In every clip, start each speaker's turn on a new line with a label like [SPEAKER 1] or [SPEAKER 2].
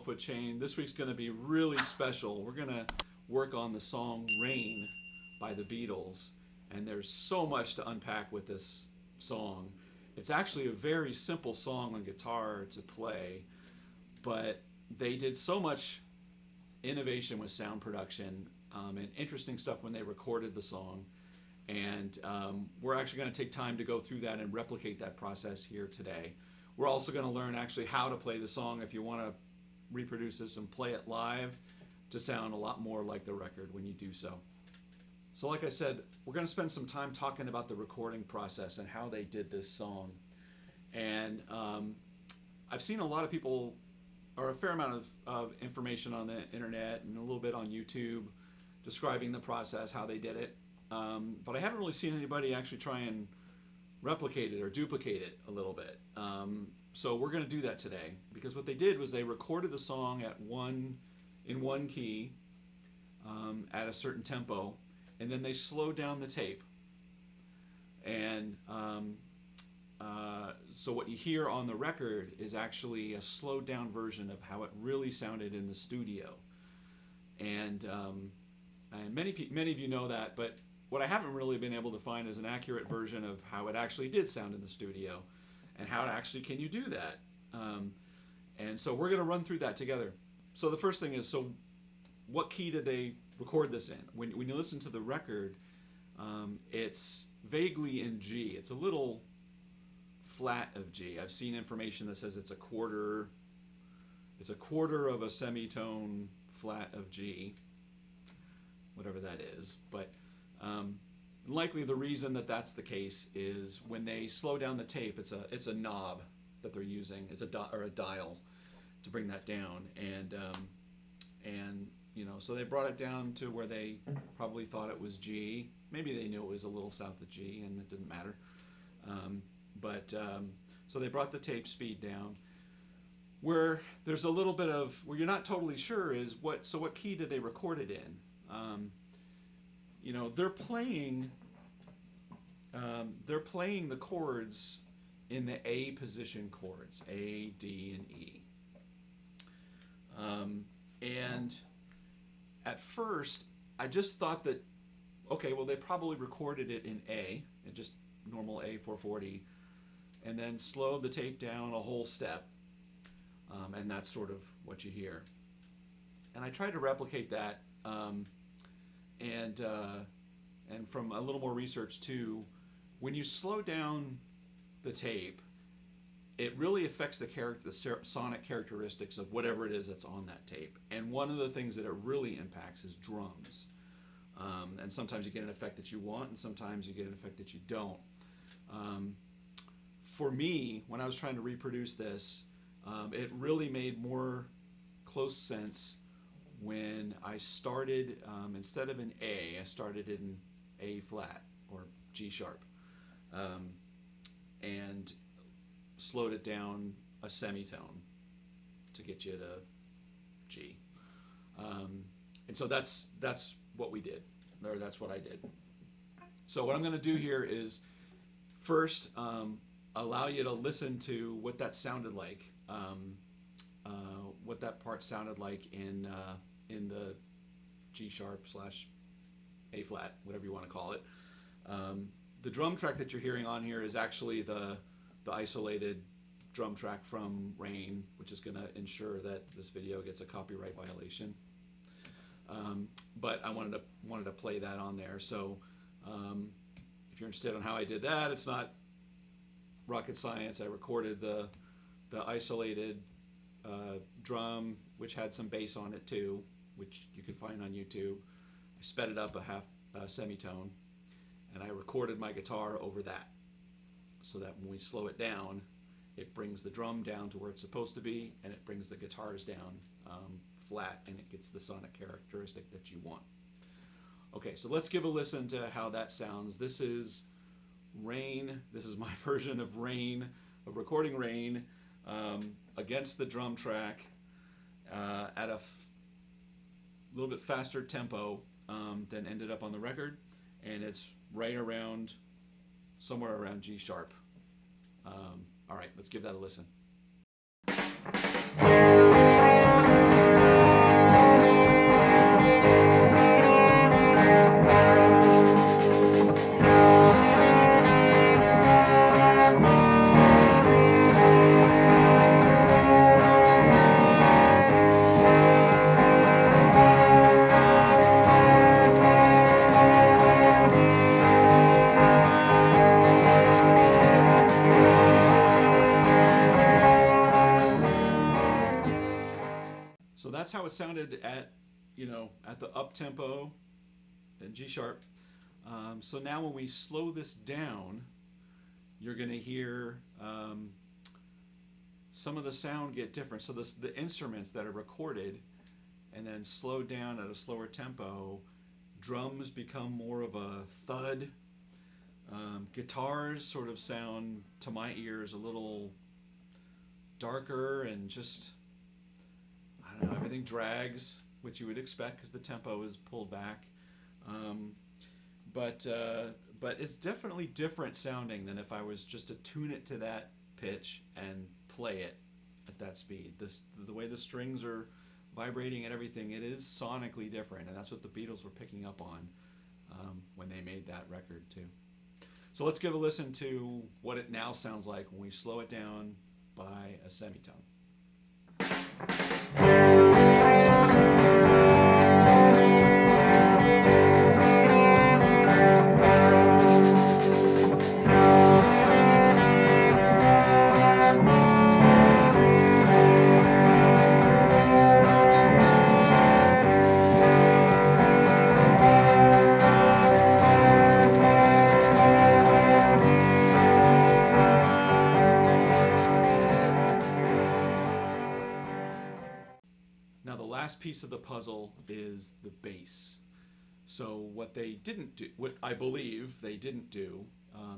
[SPEAKER 1] 12-foot chain. This week's going to be really special. We're going to work on the song Rain by the Beatles, and there's so much to unpack with this song. It's actually a very simple song on guitar to play, but they did so much innovation with sound production and interesting stuff when they recorded the song. And we're actually going to take time to go through that and replicate that process here today. We're also going to learn actually how to play the song if you want to reproduce this and play it live to sound a lot more like the record when you do so. So like I said, we're going to spend some time talking about the recording process and how they did this song. And I've seen a lot of people, or a fair amount of information on the internet and a little bit on YouTube describing the process, how they did it. But I haven't really seen anybody actually try and replicate it or duplicate it a little bit. So we're going to do that today, because what they did was they recorded the song in one key at a certain tempo, and then they slowed down the tape. And so what you hear on the record is actually a slowed down version of how it really sounded in the studio. And many of you know that, but what I haven't really been able to find is an accurate version of how it actually did sound in the studio, and how actually can you do that. And so we're going to run through that together. So the first thing is, so what key did they record this in? When you listen to the record, it's vaguely in G. It's a little flat of G. I've seen information that says it's a quarter of a semitone flat of G, whatever that is. But likely the reason that that's the case is when they slow down the tape, it's a knob that they're using. It's a dial to bring that down, and so they brought it down to where they probably thought it was G. Maybe they knew it was a little south of G, and it didn't matter. So they brought the tape speed down. Where there's a little bit of where you're not totally sure is what key did they record it in? They're playing the chords in the A position chords, A, D, and E. And at first, I just thought that, okay, well, they probably recorded it in A, in just normal A 440, and then slowed the tape down a whole step, and that's sort of what you hear. And I tried to replicate that, and from a little more research too, when you slow down the tape, it really affects the sonic characteristics of whatever it is that's on that tape. And one of the things that it really impacts is drums. And sometimes you get an effect that you want, and sometimes you get an effect that you don't. For me, when I was trying to reproduce this, it really made more close sense when I started, instead of an A, I started in A flat or G sharp, and slowed it down a semitone to get you to G. And so that's what we did, or that's what I did. So what I'm going to do here is first allow you to listen to what that sounded like, what that part sounded like in the G sharp / A flat, whatever you want to call it. The drum track that you're hearing on here is actually the isolated drum track from Rain, which is going to ensure that this video gets a copyright violation. But I wanted to play that on there. So if you're interested in how I did that, it's not rocket science. I recorded the isolated drum, which had some bass on it too, which you can find on YouTube. I sped it up a half semitone, and I recorded my guitar over that, so that when we slow it down, it brings the drum down to where it's supposed to be, and it brings the guitars down flat, and it gets the sonic characteristic that you want. Okay, so let's give a listen to how that sounds. This is Rain. This is my version of Rain, of recording Rain against the drum track at a little bit faster tempo than ended up on the record, and it's right around, somewhere around G sharp. All right, let's give that a listen. that's how it sounded at, at the up tempo in G sharp. So now when we slow this down, you're going to hear some of the sound get different. So the instruments that are recorded and then slowed down at a slower tempo, drums become more of a thud. Guitars sort of sound, to my ears, a little darker and just, I don't know, everything drags, which you would expect because the tempo is pulled back. But it's definitely different sounding than if I was just to tune it to that pitch and play it at that speed. The way the strings are vibrating and everything, it is sonically different, and that's what the Beatles were picking up on when they made that record too. So let's give a listen to what it now sounds like when we slow it down by a semitone. Now the last piece of the puzzle is the bass. So what they didn't do, what I believe they didn't do,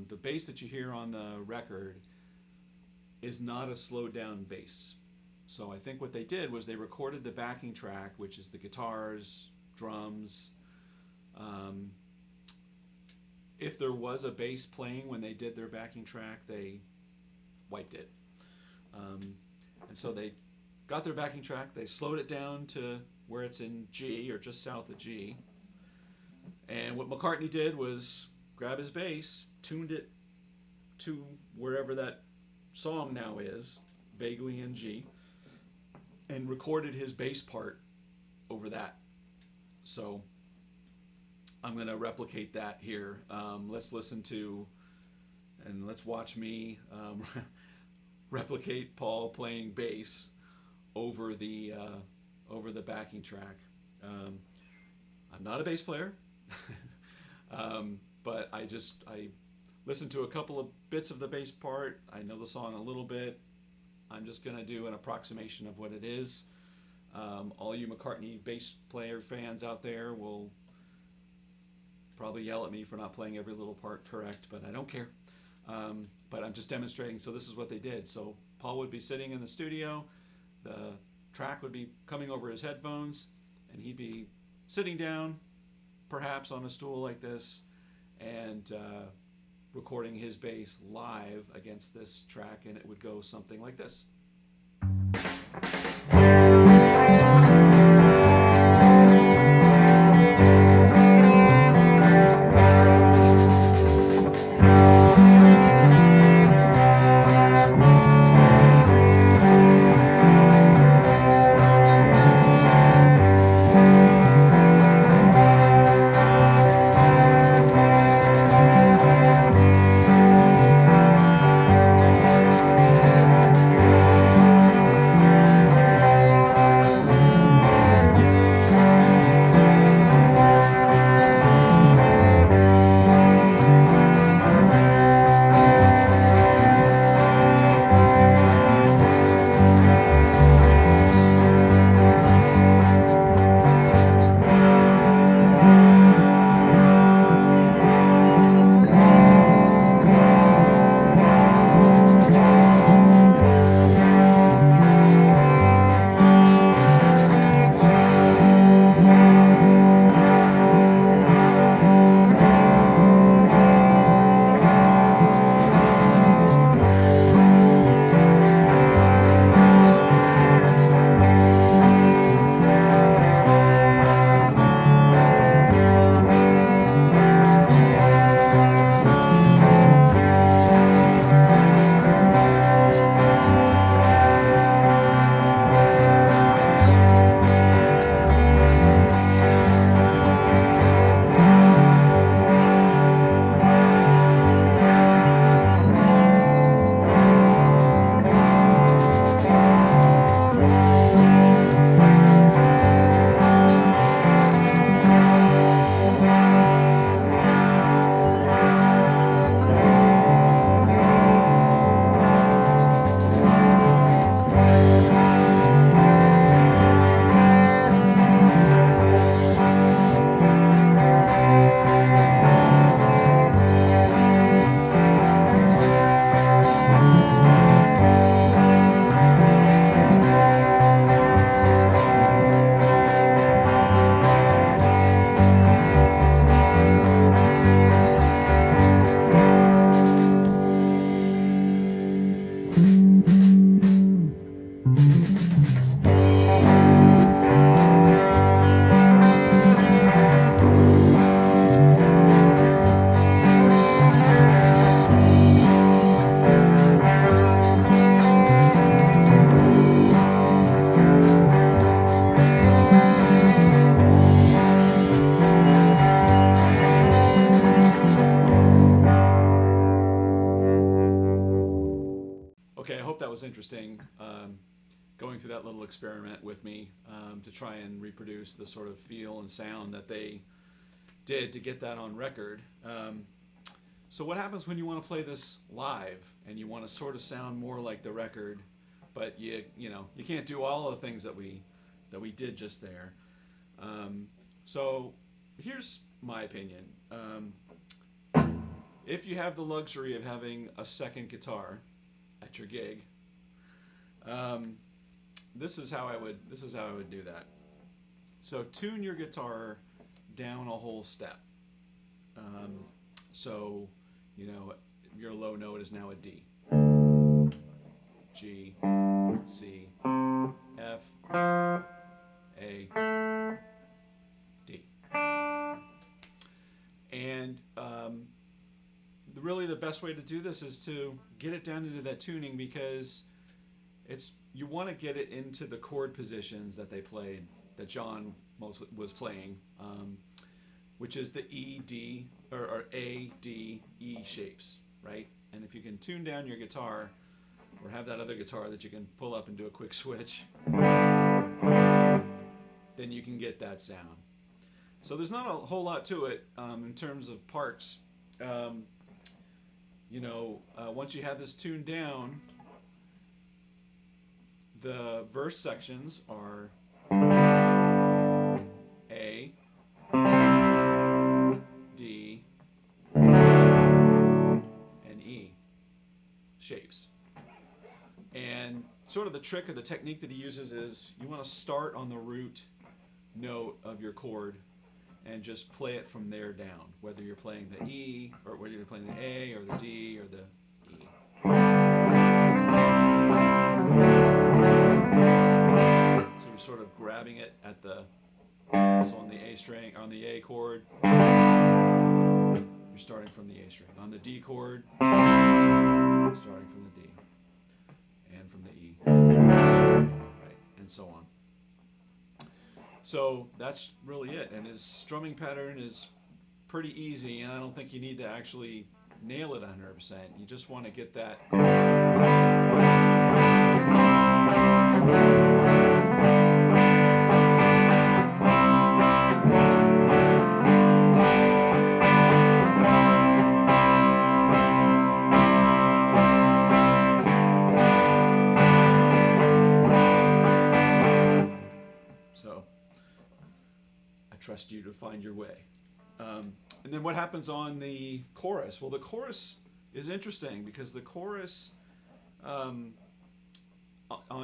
[SPEAKER 1] the bass that you hear on the record is not a slowed down bass. So I think what they did was they recorded the backing track, which is the guitars, drums. If there was a bass playing when they did their backing track, they wiped it. And so they got their backing track, they slowed it down to where it's in G, or just south of G. And what McCartney did was grab his bass, tuned it to wherever that song now is, vaguely in G, and recorded his bass part over that. So I'm going to replicate that here. Let's listen to, and let's watch me replicate Paul playing bass over the backing track. I'm not a bass player, but I listened to a couple of bits of the bass part. I know the song a little bit. I'm just going to do an approximation of what it is. All you McCartney bass player fans out there will probably yell at me for not playing every little part correct, but I don't care. But I'm just demonstrating. So this is what they did. So Paul would be sitting in the studio. The track would be coming over his headphones, and he'd be sitting down, perhaps on a stool like this, and recording his bass live against this track, and it would go something like this. interesting going through that little experiment with me to try and reproduce the sort of feel and sound that they did to get that on record. So what happens when you want to play this live and you want to sort of sound more like the record, but you can't do all the things that we did just there. So here's my opinion. If you have the luxury of having a second guitar at your gig, this is how I would do that. So tune your guitar down a whole step. So your low note is now a D, G, C, F, A, D. And really the best way to do this is to get it down into that tuning, because you want to get it into the chord positions that they played, that John mostly was playing, which is the E, D, or A, D, E shapes, right? And if you can tune down your guitar, or have that other guitar that you can pull up and do a quick switch, then you can get that sound. So there's not a whole lot to it in terms of parts. Once you have this tuned down, the verse sections are A, D, and E shapes. And sort of the trick or the technique that he uses is you want to start on the root note of your chord and just play it from there down, whether you're playing the E, or whether you're playing the A, or the D, or the E. So you're sort of grabbing it at so on the A string, on the A chord, you're starting from the A string. On the D chord, starting from the D, and from the E, right, and so on. So that's really it, and his strumming pattern is pretty easy, and I don't think you need to actually nail it 100%. You just want to get that. Trust you to find your way. And then what happens on the chorus? Well, the chorus is interesting because the chorus on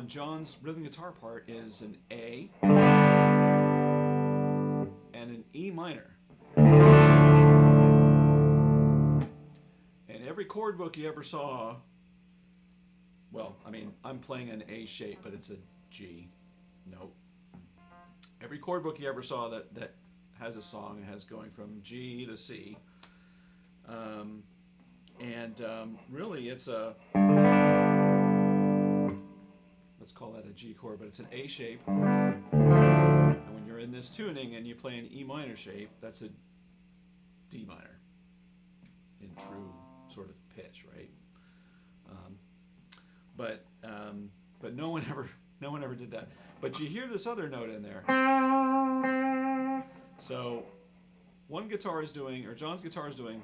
[SPEAKER 1] John's rhythm guitar part is an A and an E minor. And every chord book you ever saw, well, I mean, I'm playing an A shape, but it's a G note. Every chord book you ever saw that has a song has going from G to C, really it's let's call that a G chord, but it's an A shape. And when you're in this tuning and you play an E minor shape, that's a D minor in true sort of pitch, right? But no one ever did that. But you hear this other note in there. So one guitar is doing, or John's guitar is doing,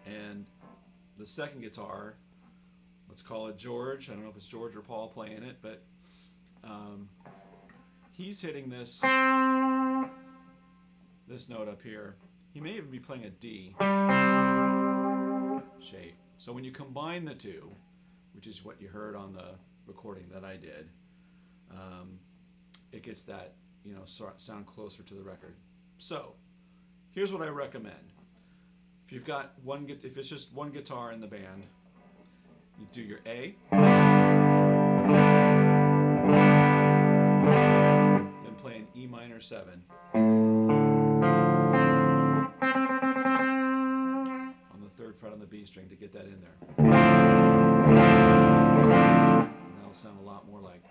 [SPEAKER 1] and the second guitar, let's call it George. I don't know if it's George or Paul playing it, but he's hitting this note up here. He may even be playing a D shape. So when you combine the two, which is what you heard on the recording that I did, it gets that sound closer to the record. So here's what I recommend. If it's just one guitar in the band, you do your A, then play an E minor 7. Fret on the B string to get that in there. And that'll sound a lot more like.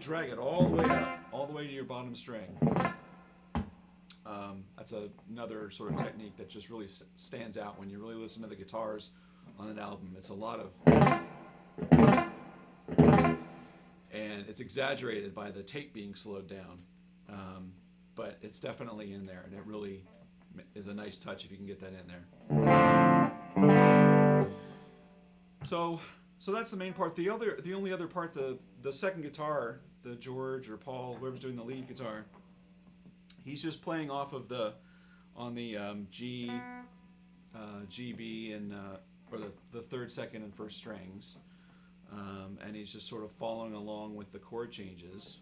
[SPEAKER 1] drag it all the way up, all the way to your bottom string. That's another sort of technique that just really stands out when you really listen to the guitars on an album. It's a lot of, and it's exaggerated by the tape being slowed down, but it's definitely in there, and it really is a nice touch if you can get that in there. So that's the main part. The only other part, the second guitar, the George or Paul, whoever's doing the lead guitar, he's just playing off of on the G, B, and or the third, second, and first strings, and he's just sort of following along with the chord changes.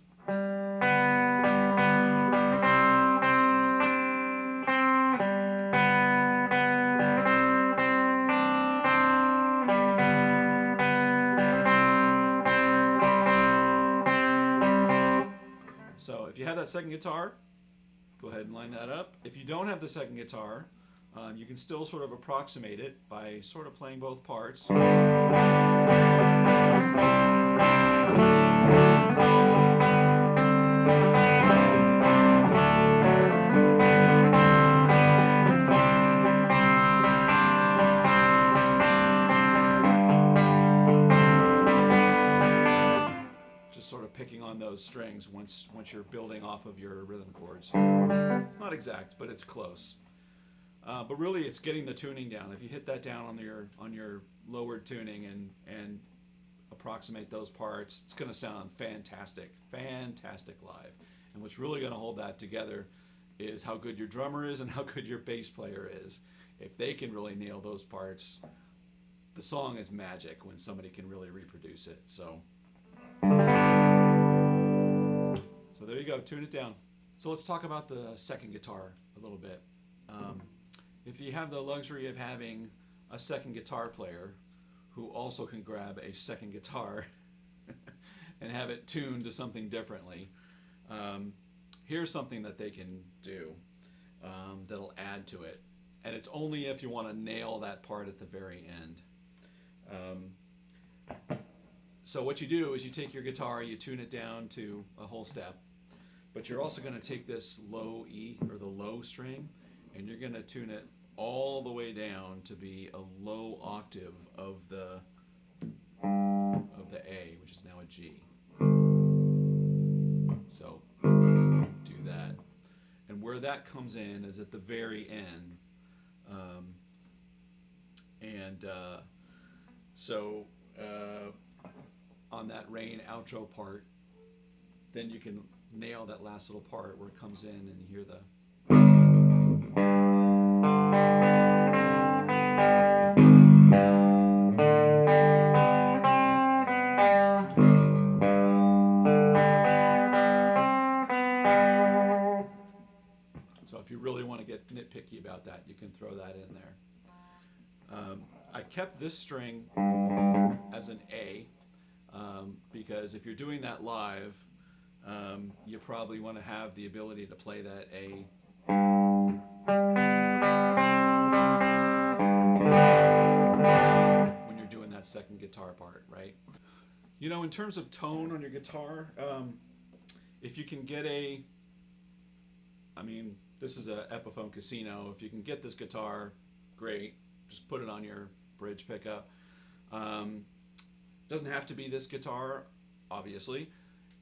[SPEAKER 1] So if you have that second guitar, go ahead and line that up. If you don't have the second guitar, you can still sort of approximate it by sort of playing both parts. Just sort of picking on those strings once you're building off of your rhythm chords. It's not exact, but it's close. But really, it's getting the tuning down. If you hit that down on your lowered tuning and approximate those parts, it's going to sound fantastic live. And what's really going to hold that together is how good your drummer is and how good your bass player is. If they can really nail those parts, the song is magic when somebody can really reproduce it. So there you go. Tune it down. So let's talk about the second guitar a little bit. If you have the luxury of having a second guitar player who also can grab a second guitar and have it tuned to something differently, here's something that they can do that'll add to it. And it's only if you want to nail that part at the very end. So what you do is you take your guitar, you tune it down to a whole step, but you're also going to take this low E, or the low string, and you're going to tune it all the way down to be a low octave of the A, which is now a G. So do that. And where that comes in is at the very end. On that Rain outro part, then you can nail that last little part where it comes in and you hear the So if you really want to get nitpicky about that, you can throw that in there. I kept this string as an A because if you're doing that live, you probably want to have the ability to play that A when you're doing that second guitar part, right? You know, in terms of tone on your guitar, if you can get this is a Epiphone Casino. If you can get this guitar, great. Just put it on your bridge pickup. Doesn't have to be this guitar, obviously.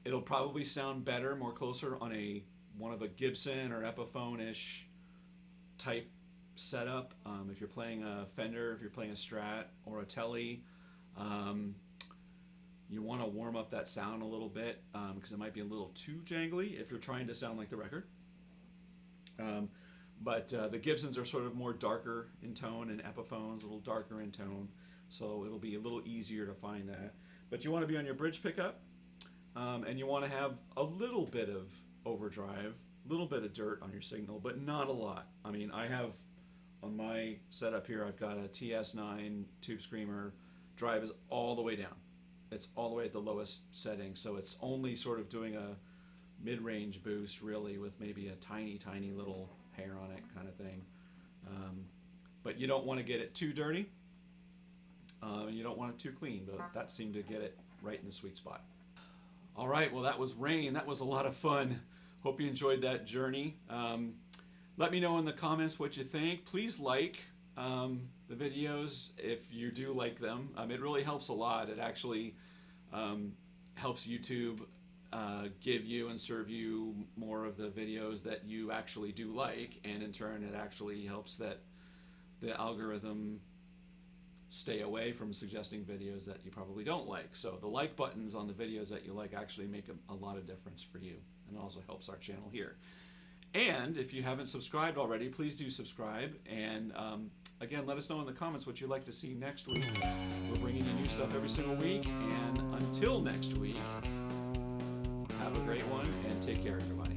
[SPEAKER 1] It'll probably sound better, more closer on one of a Gibson or Epiphone-ish type setup. If you're playing a Fender, if you're playing a Strat or a Tele, you want to warm up that sound a little bit because it might be a little too jangly if you're trying to sound like the record. But the Gibsons are sort of more darker in tone, and Epiphone's a little darker in tone, so it'll be a little easier to find that. But you want to be on your bridge pickup, and you want to have a little bit of overdrive, a little bit of dirt on your signal, but not a lot. I mean, I have on my setup here, I've got a TS9 Tube Screamer. Drive is all the way down. It's all the way at the lowest setting, so it's only sort of doing a mid-range boost, really, with maybe a tiny little hair on it kind of thing. But you don't want to get it too dirty. You don't want it too clean, but that seemed to get it right in the sweet spot. All right, well, that was Rain. That was a lot of fun. Hope you enjoyed that journey. Let me know in the comments what you think. Please like the videos if you do like them. It really helps a lot. It actually helps YouTube give you and serve you more of the videos that you actually do like, and in turn it actually helps that the algorithm stay away from suggesting videos that you probably don't like. So the like buttons on the videos that you like actually make a lot of difference for you, and it also helps our channel here. And if you haven't subscribed already, please do subscribe. And again, let us know in the comments what you'd like to see next week. We're bringing you new stuff every single week. And until next week, have a great one and take care, everybody.